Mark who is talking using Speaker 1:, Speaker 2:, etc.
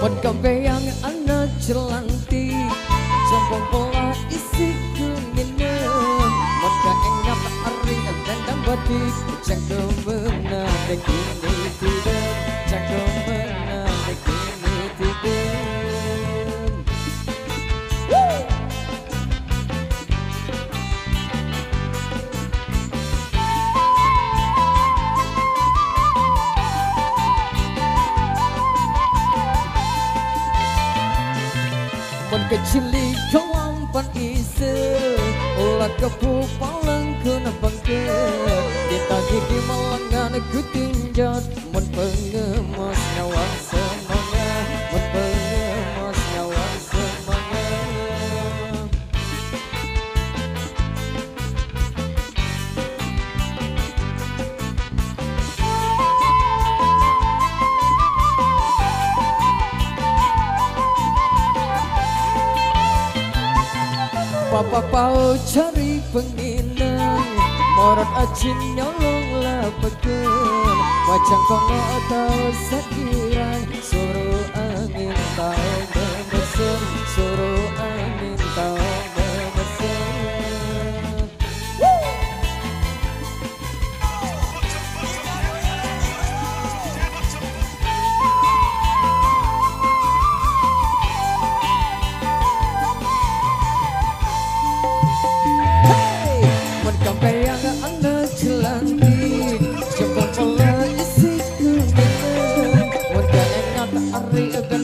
Speaker 1: Buat kafe yang anak jelantik, sombong pola isi kuminem. Maka enggak hari dan batik, cak kemenang dek ini tidak, cak kemenang dek ini tidak. Kecili kawan pan ise ulah kepu palang kena bangkit ditagi di malangan ku tinjat mun pengemas nyawa semangat mun pengemas nyawa semangat. Papa pau cari penginang, morot acin nyolong lah peken. Macam kono atau sakirang, suruh angin tau memesan, suruh angin tau memesan. Sampai yang anda jelantik, coba pola isi kuminem. Warga engat hari akan